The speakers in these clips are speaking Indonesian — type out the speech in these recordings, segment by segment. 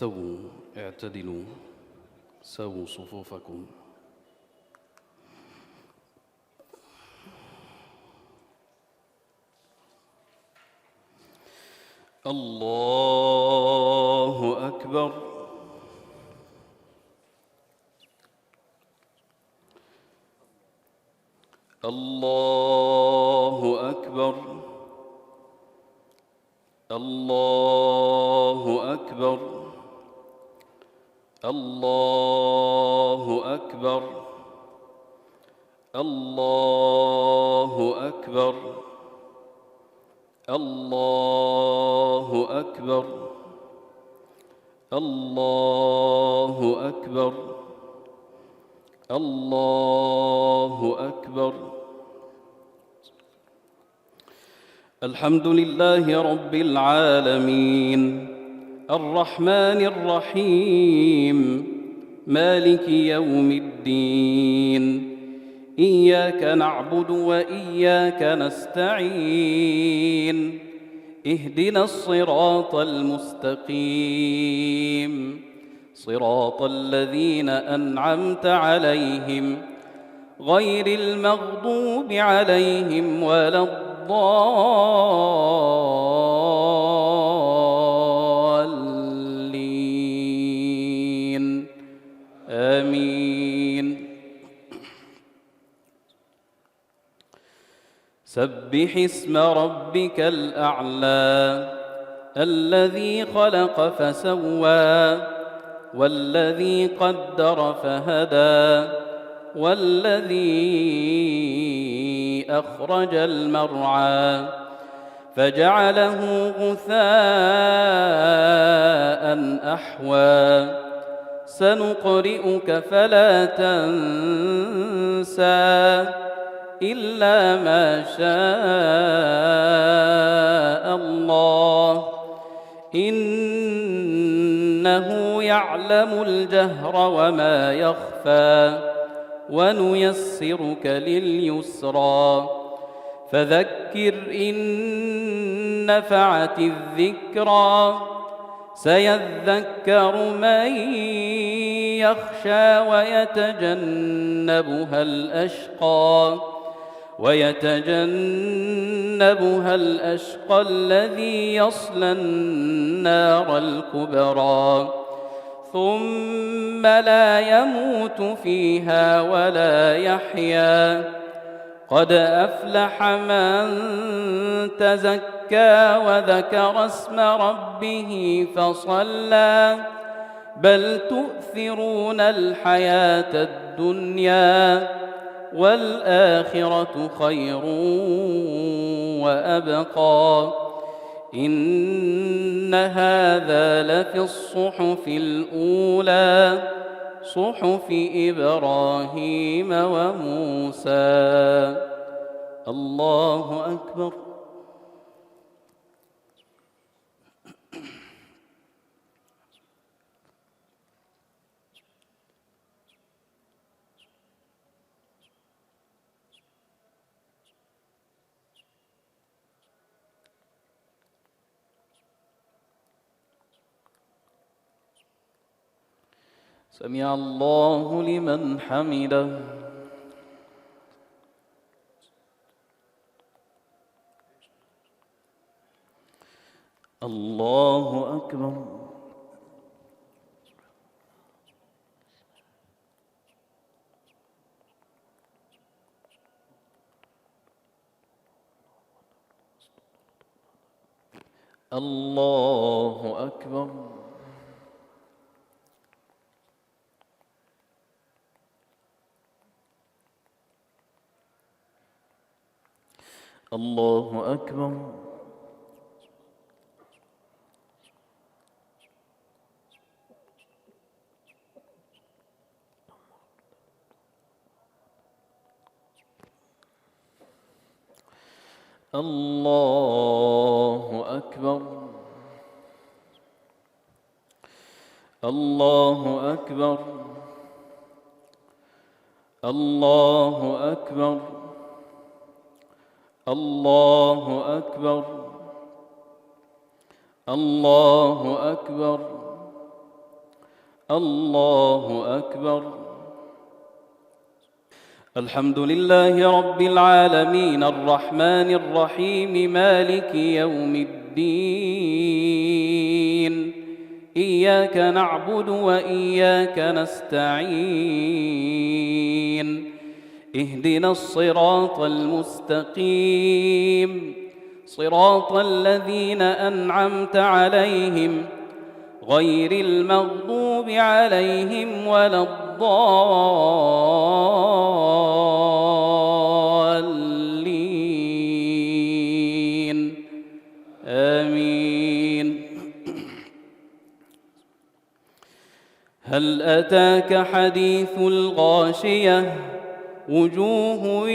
استووا اعتدلوا سووا صفوفكم. الله أكبر. الله أكبر. الله أكبر. الله أكبر. الله أكبر. الله أكبر. الله أكبر. الله أكبر. الحمد لله رب العالمين الرحمن الرحيم مالك يوم الدين إياك نعبد وإياك نستعين اهدنا الصراط المستقيم صراط الذين أنعمت عليهم غير المغضوب عليهم ولا الضالين آمين. سبح اسم ربك الأعلى الذي خلق فسوى والذي قدر فهدى والذي أخرج المرعى فجعله غثاء أحوى سنقرئك فلا تنسى إلا ما شاء الله إنه يعلم الجهر وما يخفى ونيسرك لليسرى فذكر إن نفعت الذكرى سيذكر من يخشى ويتجنبها الأشقى الذي يصلى النار الكبرى ثم لا يموت فيها ولا يحيا قد أفلح من تزكى وذكر اسم ربه فصلى بل تؤثرون الحياة الدنيا والآخرة خير وأبقى إن هذا لفي الصحف الأولى صحف إبراهيم وموسى. الله أكبر. سمع الله لمن حمده. الله أكبر. الله أكبر. الله أكبر. الله أكبر. الله أكبر. الله أكبر. الله أكبر. الله أكبر. الله أكبر. الحمد لله رب العالمين الرحمن الرحيم مالك يوم الدين. إياك نعبد وإياك نستعين. اهدنا الصراط المستقيم صراط الذين أنعمت عليهم غير المغضوب عليهم ولا الضالين آمين. هل أتاك حديث الغاشية وجوه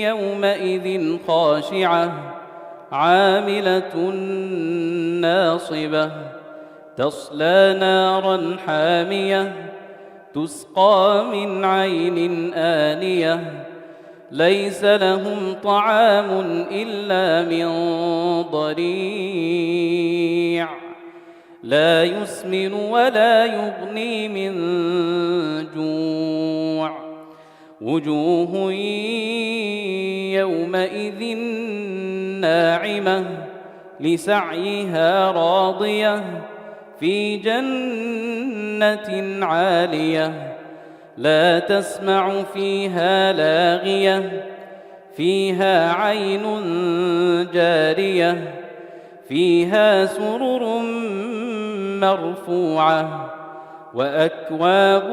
يومئذ خاشعة عاملة ناصبة تصلى نارا حامية تسقى من عين آنية ليس لهم طعام إلا من ضريع لا يسمن ولا يغني من جوع. وجوه يومئذ ناعمة لسعيها راضية في جنة عالية لا تسمع فيها لاغية فيها عين جارية فيها سرر مرفوعة وأكواب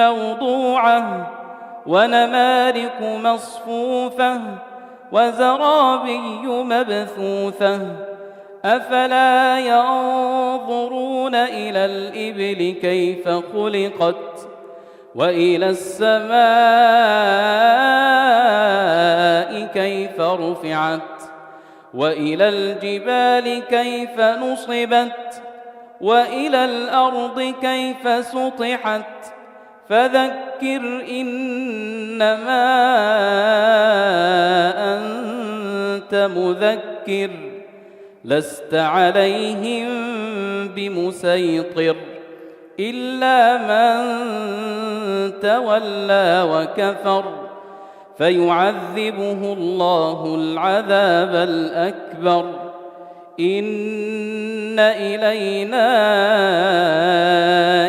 موضوعة ونمارق مصفوفة وزرابي مبثوثة. أفلا ينظرون إلى الإبل كيف خلقت وإلى السماء كيف رفعت وإلى الجبال كيف نصبت وإلى الأرض كيف سطحت. فذكر إنما أنت مذكر لست عليهم بمسيطر إلا من تولى وكفر فيعذبه الله العذاب الأكبر. إن إلينا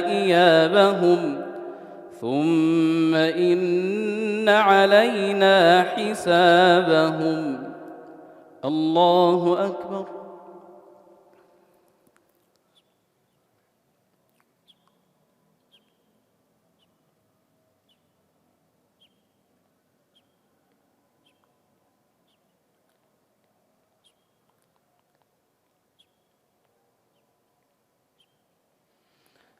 إيابهم ثم إن علينا حسابهم. الله أكبر.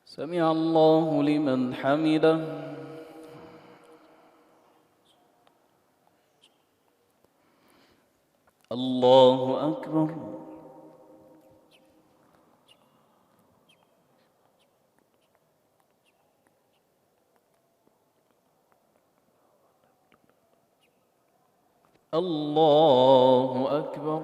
سمع الله لمن حمده. الله أكبر. الله أكبر.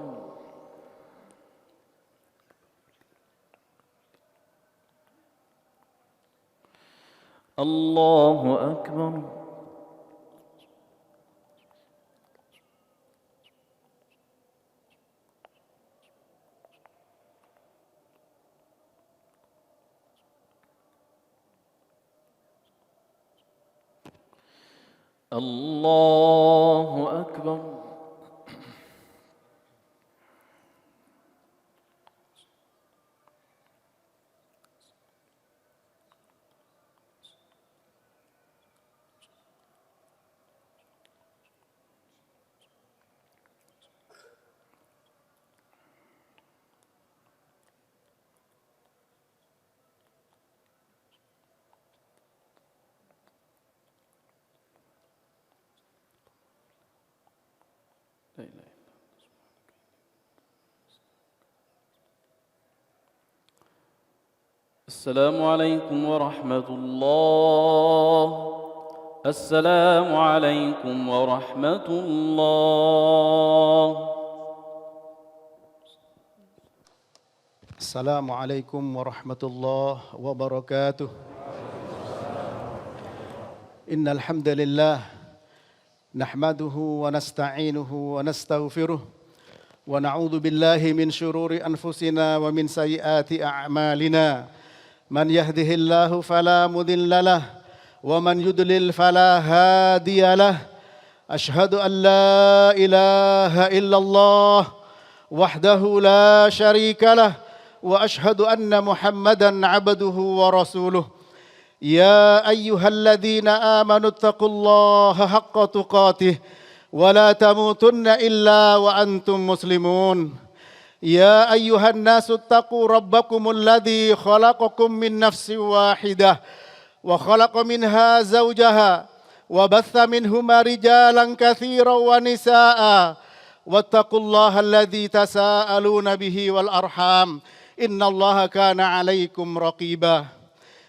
الله أكبر. الله أكبر. لا إله إلا الله. السلام عليكم ورحمة الله. السلام عليكم ورحمة الله. Assalamualaikum warahmatullahi wabarakatuh. Innal hamdalillah nahmaduhu wa nasta'inuhu wa nastaghfiruh wa na'udzu billahi min shururi anfusina wa min sayyiati a'malina. Man yahdihillahu fala mudilla lahu wa man yudlil fala hadiya lahu. Ashhadu an la ilaha illallah wahdahu la syarika lahu wa ashhadu anna Muhammadan abduhu wa rasuluh. Ya ayyuhalladzina amanu taqullaha haqqa tuqatih wa la tamutunna illa wa antum muslimun. Ya ayyuhan nasu taqu rabbakumul ladzi khalaqakum min nafsin wahidah wa khalaqa minha zawjaha wa batha minhuma rijalan katsiran wa nisaa'a wattaqullaha alladzi tasaaluna bihi wal arham innallaha kana 'alaikum raqiba.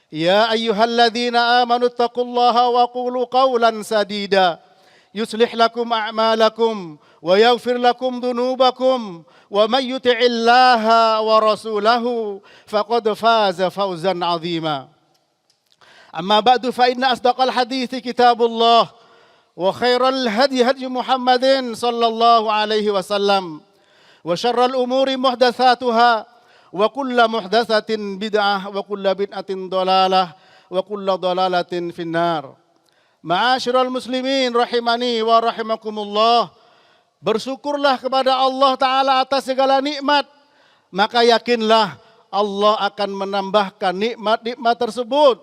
Ya ayyuhalladzina amanu taqullaha wa qulu qawlan sadida yuslih lakum a'malakum wa yaghfir lakum dhunubakum wa may yuti'illaha wa rasulahu faqad faza fawzan 'azima. Amma ba'du fa inna asdaqal hadithi kitabullah wa khairal hadi hadi Muhammadin sallallahu alaihi wasallam wa syarral umuri muhdatsatuha wa kullu muhdatsatin bid'ah wa kullu bid'atin dhalalah wa kullu dhalalatin finnar. Ma'asyiral muslimin rahimani wa rahimakumullah. Bersyukurlah kepada Allah Ta'ala atas segala nikmat, maka yakinlah Allah akan menambahkan nikmat-nikmat tersebut.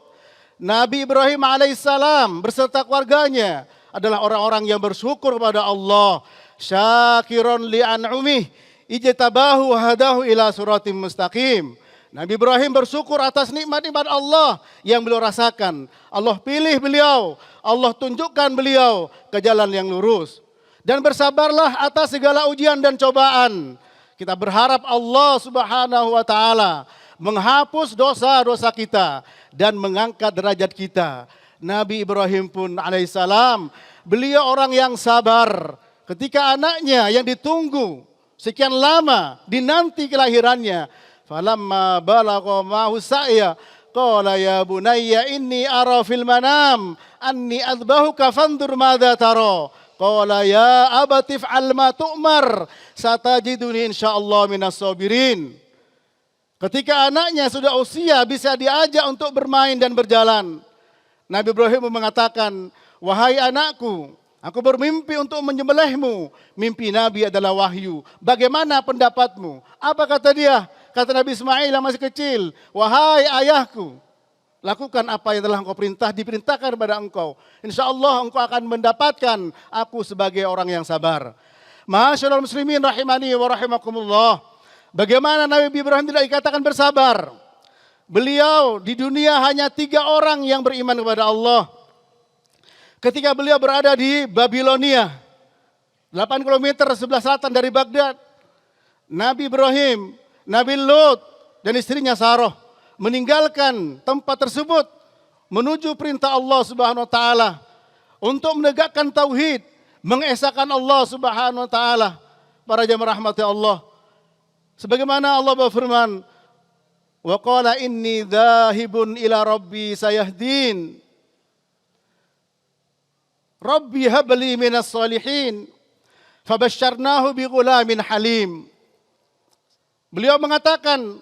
Nabi Ibrahim alaihissalam beserta keluarganya adalah orang-orang yang bersyukur kepada Allah. Syakiron li'an'umih ijtabahu hadahu ila suratim mustaqim. Nabi Ibrahim bersyukur atas nikmat-nikmat Allah yang beliau rasakan. Allah pilih beliau, Allah tunjukkan beliau ke jalan yang lurus. Dan bersabarlah atas segala ujian dan cobaan. Kita berharap Allah Subhanahu wa taala menghapus dosa-dosa kita dan mengangkat derajat kita. Nabi Ibrahim pun alaihissalam, beliau orang yang sabar ketika anaknya yang ditunggu sekian lama dinanti kelahirannya. Falamma balagha ma'hu sa'ya qala ya bunayya inni ara fil manam anni adbahuka fandur madza tara. Qala ya abati fa'al ma tu'mar satajiduni insyaallah minas sabirin. Ketika anaknya sudah usia bisa diajak untuk bermain dan berjalan, Nabi Ibrahim mengatakan, wahai anakku, aku bermimpi untuk menyembelihmu. Mimpi Nabi adalah wahyu. Bagaimana pendapatmu? Apa kata dia? Kata Nabi Ismail yang masih kecil, wahai ayahku, lakukan apa yang telah engkau diperintahkan kepada engkau. Insya Allah engkau akan mendapatkan aku sebagai orang yang sabar. Ma'asyiral muslimin rahimani wa rahimakumullah. Bagaimana Nabi Ibrahim tidak dikatakan bersabar? Beliau di dunia hanya 3 orang yang beriman kepada Allah. Ketika beliau berada di Babilonia, 8 km sebelah selatan dari Baghdad, Nabi Ibrahim, Nabi Lut, dan istrinya Sarah meninggalkan tempat tersebut menuju perintah Allah Subhanahu wa taala untuk menegakkan tauhid, mengesahkan Allah Subhanahu wa taala. Para jemaah rahmati Allah, sebagaimana Allah berfirman, wa qala inni dzahibun ila rabbi sayahdin. Rabbi habli minas salihin. Fabasyarnahu bighulamin halim. Beliau mengatakan,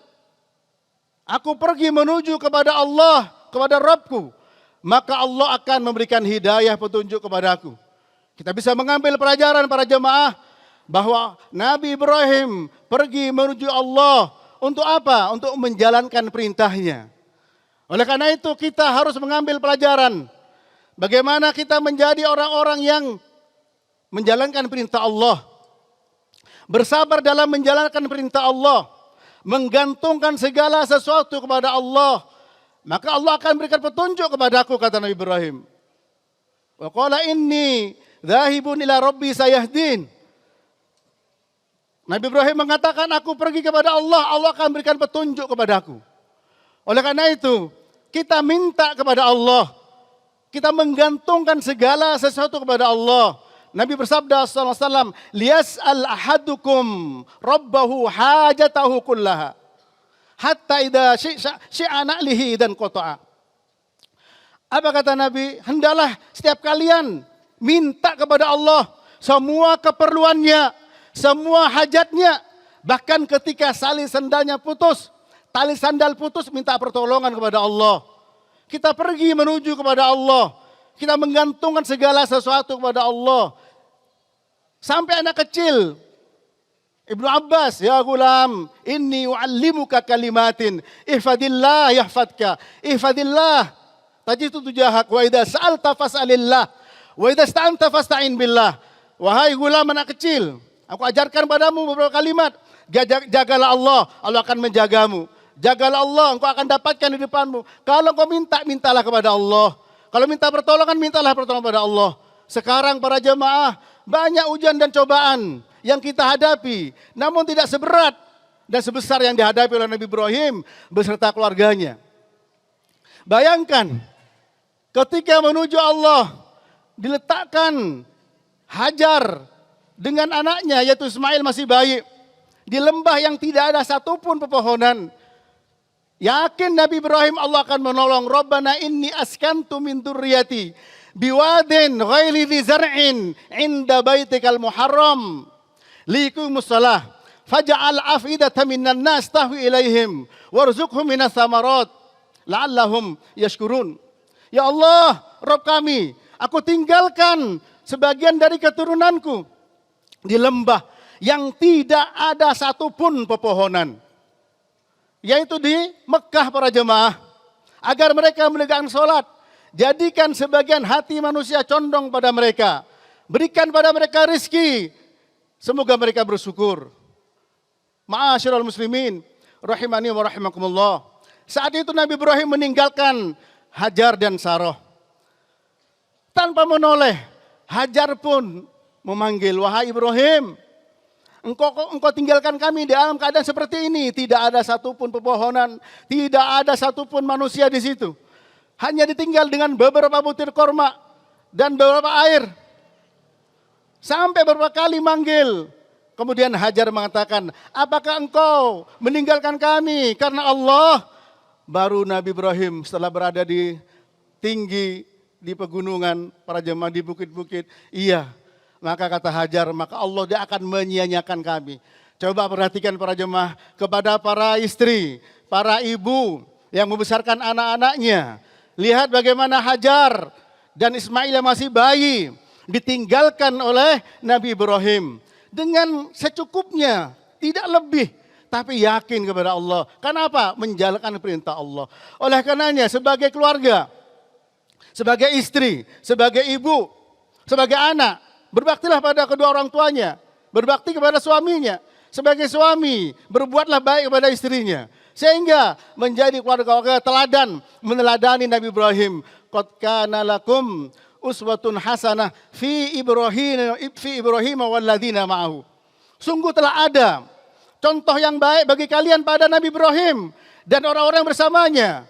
aku pergi menuju kepada Allah, kepada Rabbku, maka Allah akan memberikan hidayah petunjuk kepadaku. Kita bisa mengambil pelajaran para jemaah bahwa Nabi Ibrahim pergi menuju Allah untuk apa? Untuk menjalankan perintahnya. Oleh karena itu kita harus mengambil pelajaran bagaimana kita menjadi orang-orang yang menjalankan perintah Allah. Bersabar dalam menjalankan perintah Allah. Menggantungkan segala sesuatu kepada Allah. Maka Allah akan berikan petunjuk kepadaku, kata Nabi Ibrahim. Wa qala inni dzahibun ila rabbi sayahdin. Nabi Ibrahim mengatakan, aku pergi kepada Allah, Allah akan berikan petunjuk kepadaku. Oleh karena itu, kita minta kepada Allah. Kita menggantungkan segala sesuatu kepada Allah. Nabi bersabda sallallahu alaihi wasallam, "Liyas'al ahadukum rabbahu hajatahu kullaha." hatta idza syi'a na'lihi dan qata'a. Apa kata Nabi? Hendaklah setiap kalian minta kepada Allah semua keperluannya, semua hajatnya. Bahkan ketika tali sandalnya putus, tali sandal putus, minta pertolongan kepada Allah. Kita pergi menuju kepada Allah. Kita menggantungkan segala sesuatu kepada Allah. Sampai anak kecil, Ibnu Abbas, ya gulam, inni u'allimuka kalimatin, ihfadillah yahfadka, ihfadillah tajidu tujahak, wa idza sa'alta fas'alillah, wa idza ista'anta fasta'in billah. Wahai gulam anak kecil, aku ajarkan padamu beberapa kalimat. Jagalah Allah, Allah akan menjagamu. Jagalah Allah, engkau akan dapatkan di depanmu. Kalau engkau minta, mintalah kepada Allah. Kalau minta pertolongan, mintalah pertolongan kepada Allah. Sekarang para jemaah, banyak ujian dan cobaan yang kita hadapi, namun tidak seberat dan sebesar yang dihadapi oleh Nabi Ibrahim beserta keluarganya. Bayangkan, ketika menuju Allah, diletakkan Hajar dengan anaknya yaitu Ismail masih bayi di lembah yang tidak ada satupun pepohonan. Yakin Nabi Ibrahim Allah akan menolong. Rabbana inni askantu min dzurriyyati biwadin ghairi dzi zar'in 'inda baitikal muharram liqimus shalah faj'al afidatan minan nas tahwi ilaihim warzuqhum minas samarat la'allahum yashkurun. Ya Allah, Rabb kami, aku tinggalkan sebagian dari keturunanku di lembah yang tidak ada satupun pepohonan, yaitu di Mekah para jemaah, agar mereka menegakkan sholat. Jadikan sebagian hati manusia condong pada mereka, berikan pada mereka rezeki, semoga mereka bersyukur. Ma'asyiral muslimin rahimani wa rahimakumullah. Saat itu Nabi Ibrahim meninggalkan Hajar dan Sarah. Tanpa menoleh, Hajar pun memanggil, wahai Ibrahim, engkau tinggalkan kami di dalam keadaan seperti ini. Tidak ada satupun pepohonan, tidak ada satupun manusia di situ. Hanya ditinggal dengan beberapa butir korma dan beberapa air. Sampai beberapa kali manggil. Kemudian Hajar mengatakan, apakah engkau meninggalkan kami karena Allah? Baru Nabi Ibrahim setelah berada di tinggi, di pegunungan, para jemaah di bukit-bukit, iya. Maka kata Hajar, maka Allah dia akan menyia-nyiakan kami. Coba perhatikan para jemaah, kepada para istri, para ibu yang membesarkan anak-anaknya. Lihat bagaimana Hajar dan Ismail yang masih bayi ditinggalkan oleh Nabi Ibrahim. Dengan secukupnya, tidak lebih. Tapi yakin kepada Allah. Kenapa? Menjalankan perintah Allah. Oleh karenanya sebagai keluarga, sebagai istri, sebagai ibu, sebagai anak, berbaktilah pada kedua orang tuanya, berbakti kepada suaminya. Sebagai suami, berbuatlah baik kepada istrinya. Sehingga menjadi keluarga teladan, meneladani Nabi Ibrahim. Qad kana lakum uswatun hasanah fi Ibrahim walladzina ma'ahu. Sungguh telah ada contoh yang baik bagi kalian pada Nabi Ibrahim dan orang-orang bersamanya.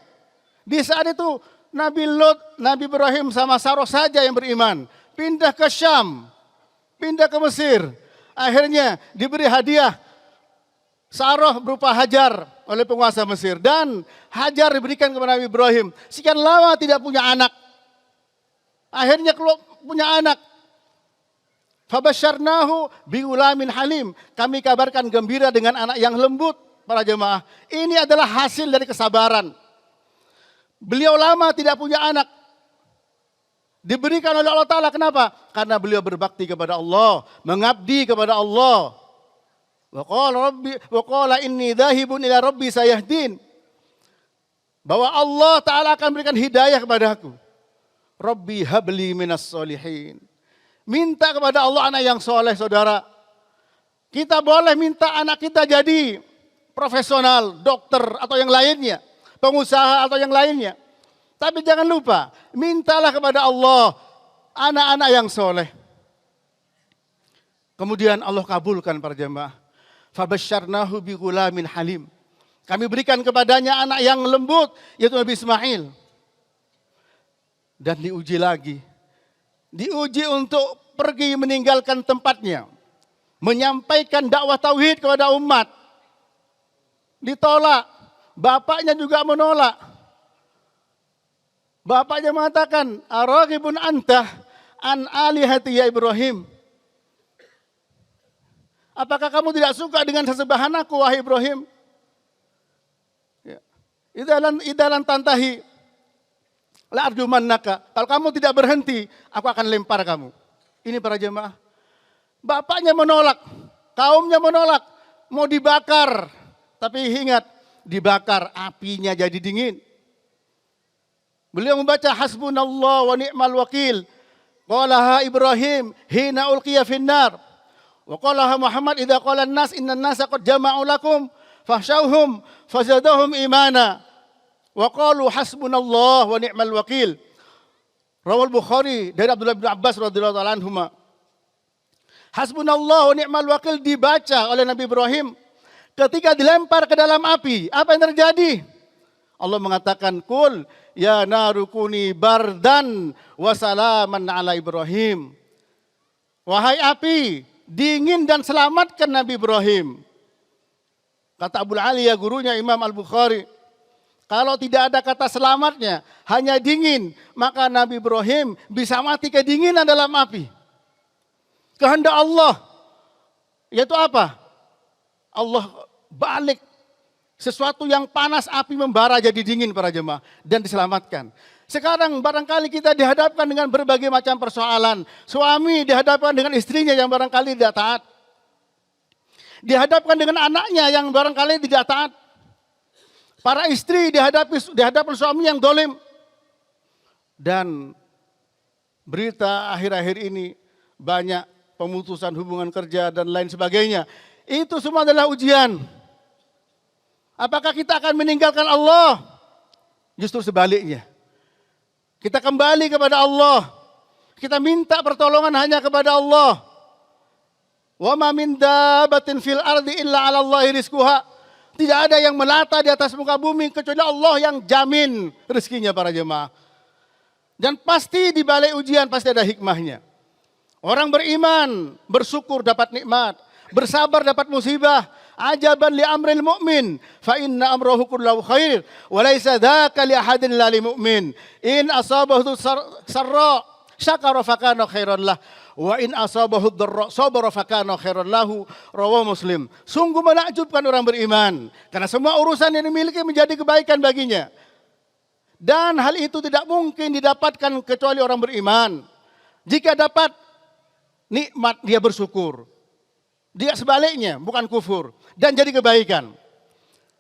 Di saat itu Nabi Lot, Nabi Ibrahim sama Sarah saja yang beriman. Pindah ke Syam, pindah ke Mesir. Akhirnya diberi hadiah Sarah berupa Hajar oleh penguasa Mesir. Dan Hajar diberikan kepada Nabi Ibrahim. Sekian lama tidak punya anak. Akhirnya punya anak. Fabasyarnahu biulamin halim. Kami kabarkan gembira dengan anak yang lembut para jemaah. Ini adalah hasil dari kesabaran. Beliau lama tidak punya anak. Diberikan oleh Allah Ta'ala. Kenapa? Karena beliau berbakti kepada Allah. Mengabdi kepada Allah. Wa qala inni dhahibun ila rabbi sayahdin. Bahwa Allah Ta'ala akan berikan hidayah kepadaku. Rabbi habli minas solihin. Minta kepada Allah anak yang soleh, saudara. Kita boleh minta anak kita jadi profesional, dokter atau yang lainnya, pengusaha atau yang lainnya. Tapi jangan lupa, mintalah kepada Allah anak-anak yang soleh. Kemudian Allah kabulkan para jemaah. Fabasyarnahu bighulamin halim. Kami berikan kepadanya anak yang lembut, yaitu Nabi Ismail. Dan diuji lagi. Diuji untuk pergi meninggalkan tempatnya. Menyampaikan dakwah tauhid kepada umat. Ditolak Bapaknya juga menolak. Bapaknya mengatakan, "Araghibun anta an alihati ya Ibrahim?" Apakah kamu tidak suka dengan sesembahanku wahai Ibrahim? Ya. Idalan tantahi la arjumannaka. Kalau kamu tidak berhenti, aku akan lempar kamu. Ini para jemaah. Bapaknya menolak, kaumnya menolak, mau dibakar. Tapi ingat, dibakar apinya jadi dingin. Beliau membaca hasbunallah wa ni'mal wakil. Qalaha Ibrahim hina ulqiya finnar. Wa qalaha Muhammad idza qala an-nas innan nasa qad jama'u lakum fahsyauhum fazadahum imana. Wa qalu hasbunallah wa ni'mal wakil. Rawal Bukhari dari Abdullah bin Abbas radhiyallahu taala anhuma. Hasbunallah wa ni'mal wakil dibaca oleh Nabi Ibrahim ketika dilempar ke dalam api. Apa yang terjadi? Allah mengatakan, "Qul ya narukuni bardan wa salaman ala Ibrahim." Wahai api, dingin dan selamatkan Nabi Ibrahim. Kata Abu Aliya, gurunya Imam Al-Bukhari, kalau tidak ada kata selamatnya, hanya dingin, maka Nabi Ibrahim bisa mati kedinginan dalam api. Kehendak Allah, yaitu apa? Allah balik sesuatu yang panas, api membara jadi dingin para jemaah dan diselamatkan. Sekarang barangkali kita dihadapkan dengan berbagai macam persoalan. Suami dihadapkan dengan istrinya yang barangkali tidak taat. Dihadapkan dengan anaknya yang barangkali tidak taat. Para istri dihadapan suami yang dolim. Dan berita akhir-akhir ini banyak pemutusan hubungan kerja dan lain sebagainya. Itu semua adalah ujian. Apakah kita akan meninggalkan Allah? Justru sebaliknya. Kita kembali kepada Allah. Kita minta pertolongan hanya kepada Allah. Wa ma min dabbatin fil ardi illa 'ala Allahi rizquha. Tidak ada yang melata di atas muka bumi kecuali Allah yang jamin rezekinya para jemaah. Dan pasti di balik ujian pasti ada hikmahnya. Orang beriman bersyukur dapat nikmat, bersabar dapat musibah. Ajaban li amril mu'min fa inna amrahu kullahu khair wa laisa dzaka li ahadin la lil mu'min. In asabahu sarra syakara fa kana khairan lah wa in asabahu dharra sabara fa kana khairan lahu. Rawahu Muslim. Sungguh menakjubkan orang beriman karena semua urusan yang dimiliki menjadi kebaikan baginya. Dan hal itu tidak mungkin didapatkan kecuali orang beriman. Jika dapat nikmat dia bersyukur. Dia sebaliknya bukan kufur dan jadi kebaikan.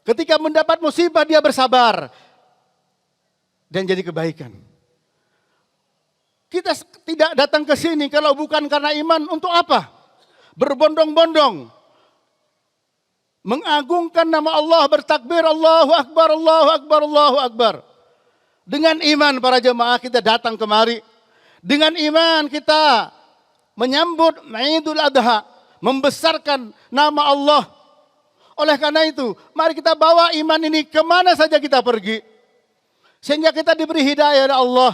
Ketika mendapat musibah dia bersabar dan jadi kebaikan. Kita tidak datang ke sini kalau bukan karena iman, untuk apa? Berbondong-bondong mengagungkan nama Allah, bertakbir Allahu Akbar, Allahu Akbar, Allahu Akbar. Dengan iman para jemaah kita datang kemari. Dengan iman kita menyambut Idul Adha, membesarkan nama Allah. Oleh karena itu, mari kita bawa iman ini kemana saja kita pergi. Sehingga kita diberi hidayah oleh Allah.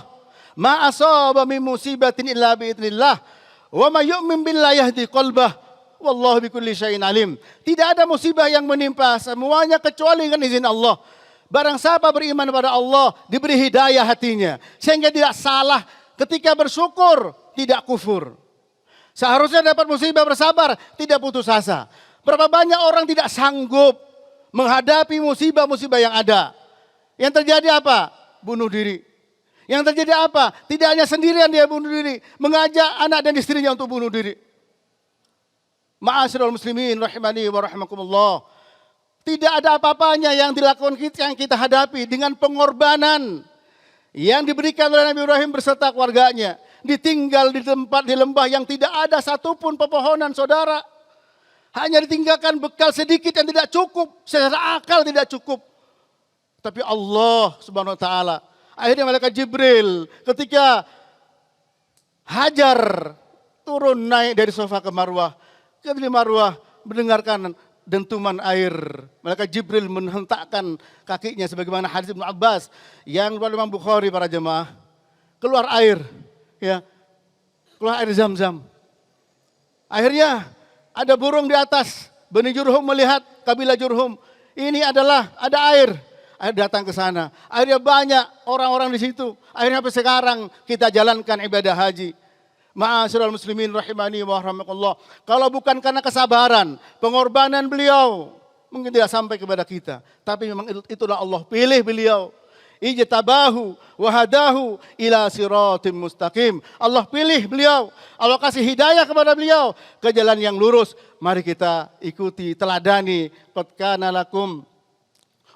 Ma asaba min musibatin illa bi'idznillah. Wa ma yu'min billahi yahdi qalbah. Wallahu bikulli syai'in alim. Tidak ada musibah yang menimpa semuanya kecuali dengan izin Allah. Barang siapa beriman kepada Allah, diberi hidayah hatinya. Sehingga tidak salah ketika bersyukur, tidak kufur. Seharusnya dapat musibah bersabar, tidak putus asa. Berapa banyak orang tidak sanggup menghadapi musibah-musibah yang ada. Yang terjadi apa? Bunuh diri. Yang terjadi apa? Tidak hanya sendirian dia bunuh diri, mengajak anak dan istrinya untuk bunuh diri. Ma'asyiral muslimin rahimani wa rahimakumullah. Tidak ada apa-apanya yang dilakukan yang kita hadapi dengan pengorbanan yang diberikan oleh Nabi Ibrahim beserta keluarganya. Ditinggal di tempat di lembah yang tidak ada satupun pepohonan, saudara. Hanya ditinggalkan bekal sedikit yang tidak cukup, secara akal tidak cukup. Tapi Allah Subhanahu wa taala, akhirnya malaikat Jibril ketika Hajar turun naik dari sofa ke Marwah, ke Marwah mendengarkan dentuman air. Malaikat Jibril menghentakkan kakinya sebagaimana hadis Ibnu Abbas yang riwayat Imam Bukhari para jemaah. Keluar air. Ya, keluar air Zam-Zam. Akhirnya ada burung di atas. Bani Jurhum melihat kabilah Jurhum. Ini adalah ada air. akhirnya datang ke sana. Akhirnya banyak orang-orang di situ. Akhirnya sampai sekarang kita jalankan ibadah haji. Ma'asyiral muslimin rahimani wa rahmakumullah. Kalau bukan karena kesabaran, pengorbanan beliau, mungkin tidak sampai kepada kita. Tapi memang itulah Allah pilih beliau. Ijtabahu wa hadahu ila siratim mustaqim. Allah pilih beliau. Allah kasih hidayah kepada beliau ke jalan yang lurus. Mari kita ikuti, teladani. Qad kana lakum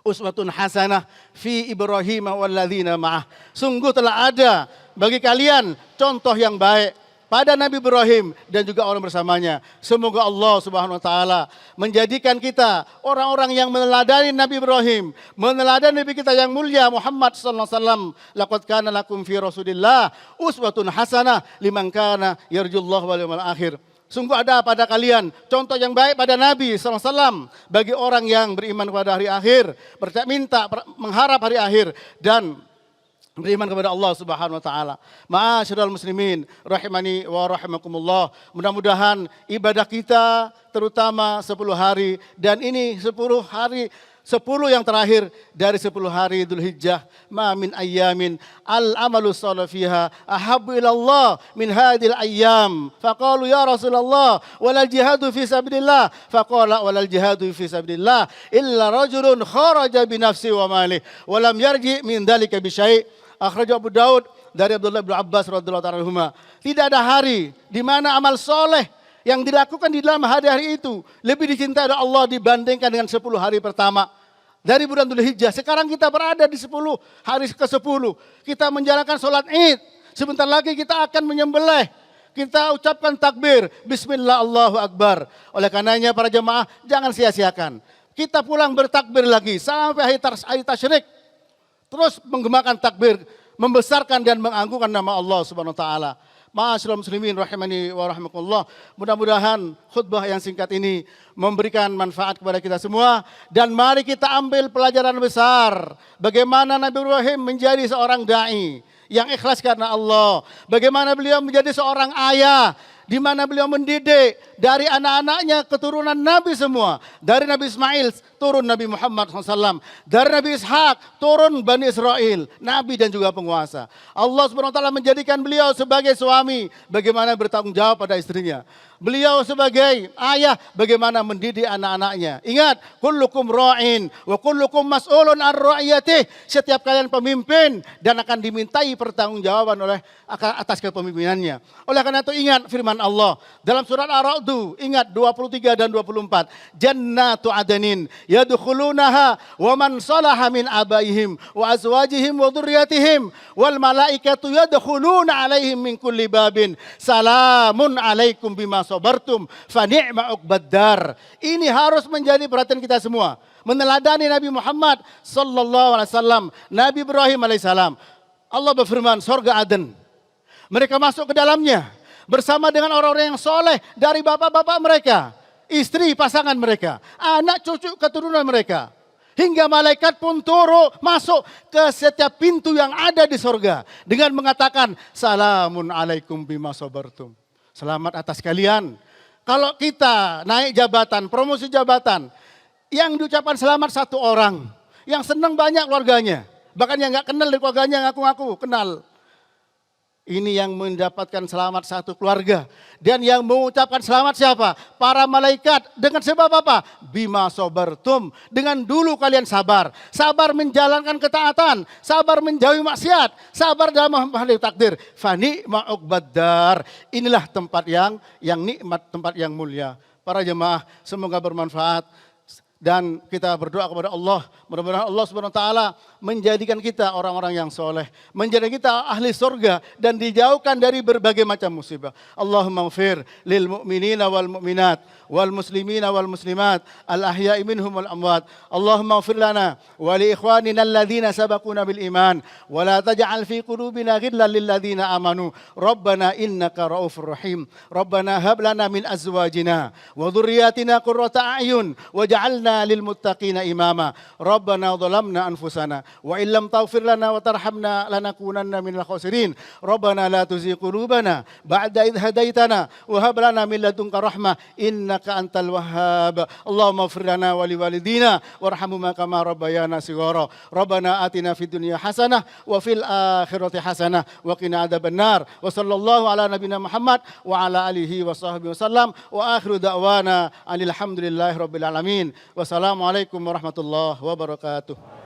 uswatun hasanah fi Ibrahim walladzina ma'ah. Sungguh telah ada bagi kalian contoh yang baik pada Nabi Ibrahim dan juga orang bersamanya. Semoga Allah Subhanahu wa taala menjadikan kita orang-orang yang meneladani Nabi Ibrahim, meneladani Nabi kita yang mulia Muhammad sallallahu alaihi wasallam. Laqad kana lakum fi Rasulillah uswatun hasanah liman kana yarjullaha wal yawmal akhir. Sungguh ada pada kalian contoh yang baik pada Nabi sallallahu alaihi wasallam bagi orang yang beriman kepada hari akhir, mengharap hari akhir dan beriman kepada Allah Subhanahu wa taala. Ma'asyiral muslimin rahimani wa rahimakumullah. Mudah-mudahan ibadah kita terutama 10 hari dan ini 10 hari 10 yang terakhir dari 10 hari Dzulhijjah, ma min ayyamin al amalu shalih fiha ahabbu ila Allah min hadhil ayyam. Faqalu ya Rasulullah walal jihadu fi sabilillah. Faqala walal jihadu fi sabilillah illa rajulun kharaja bi nafsi wa mali wa lam yarji min dzalika bi syai'. Akhraj Abu Daud dari Abdullah bin Abbas radhiyallahu ta'ala anhuma. Tidak ada hari di mana amal soleh yang dilakukan di dalam hari-hari itu lebih dicintai oleh Allah dibandingkan dengan 10 hari pertama dari bulan Dzulhijjah. Sekarang kita berada di 10 hari ke-10. Kita menjalankan sholat Id. Sebentar lagi kita akan menyembelih. Kita ucapkan takbir, bismillah Allahu Akbar. Oleh karenanya para jemaah jangan sia-siakan. Kita pulang bertakbir lagi sampai hari tasyrik. Terus menggemakan takbir, membesarkan dan mengagungkan nama Allah Subhanahu wa taala. Ma'asyiral muslimin rahimani wa rahimakumullah. Mudah-mudahan khutbah yang singkat ini memberikan manfaat kepada kita semua dan mari kita ambil pelajaran besar bagaimana Nabi Ibrahim menjadi seorang dai yang ikhlas karena Allah. Bagaimana beliau menjadi seorang ayah di mana beliau mendidik dari anak-anaknya keturunan Nabi semua. Dari Nabi Ismail turun Nabi Muhammad SAW. Dari Nabi Ishak turun Bani Israel. Nabi dan juga penguasa. Allah SWT menjadikan beliau sebagai suami. Bagaimana bertanggung jawab pada istrinya. Beliau sebagai ayah bagaimana mendidik anak-anaknya. Ingat, kullukum ra'in wa kullukum mas'ulun ar ra'iyatih. Setiap kalian pemimpin dan akan dimintai pertanggungjawaban oleh atas kepemimpinannya. Oleh karena itu ingat firman Allah dalam surat Ar-Ra'd, ingat 23 dan 24. Jannatu adnin yadkhulunaha wa man salaha min abaihim wa azwajihim wa dzurriyyatihim wal malaikatu yadkhuluna alaihim min kulli babin. Salamun alaikum bima sabartum fa ni'ma uqbaddar. Ini harus menjadi perhatian kita semua. Meneladani Nabi Muhammad sallallahu alaihi wasallam, Nabi Ibrahim alaihissalam. Allah berfirman, surga Aden. Mereka masuk ke dalamnya bersama dengan orang-orang yang soleh dari bapak-bapak mereka, istri pasangan mereka, anak cucu keturunan mereka. Hingga malaikat pun turun masuk ke setiap pintu yang ada di surga dengan mengatakan salamun alaikum bima sabartum. Selamat atas kalian. Kalau kita naik jabatan, promosi jabatan, yang diucapkan selamat satu orang, yang senang banyak keluarganya, bahkan yang nggak kenal di keluarganya ngaku-ngaku kenal. Ini yang mendapatkan selamat satu keluarga. Dan yang mengucapkan selamat siapa? Para malaikat. Dengan sebab apa? Bima sobartum. Dengan dulu kalian sabar. Sabar menjalankan ketaatan. Sabar menjauhi maksiat. Sabar dalam menghadapi takdir. Fani ma'uqbaddar. Inilah tempat yang nikmat, tempat yang mulia. Para jemaah, semoga bermanfaat. Dan kita berdoa kepada Allah, mudah-mudahan Allah Subhanahu wa taala menjadikan kita orang-orang yang soleh, menjadikan kita ahli surga dan dijauhkan dari berbagai macam musibah. Allahumma ighfir lil mu'minina wal mu'minat wal muslimina wal muslimat al ahya'i minhum wal amwat. Allahumma ighfir lana wa li ikhwanina alladhina sabaquna bil iman wa la taj'al fi qulubina ghillan lil ladzina amanu. Rabbana innaka raufur rahim. Rabbana hab lana min azwajina wa dhurriyyatina qurrata a'yun waj'alna waj'alna lil muttaqina imama. Rabbana dhalamna anfusana wa illam taghfir lana wa tarhamna lanakunanna minal khasirin. Rabbana la tuzigh qulubana ba'da idh hadaitana wa hab lana min ladunka rahmah innaka antal wahhab. Allahumma ighfir lana wa liwalidina warhamhuma kama rabbayana shighara. Rabbana atina fid dunya hasanah wa fil akhirati hasanah wa qina adzabannar. Wa sallallahu ala nabiyyina Muhammad wa ala alihi wa sahbihi wasallam wa akhiru da'wana alhamdulillahi rabbil alamin. Wassalamualaikum warahmatullahi wabarakatuh.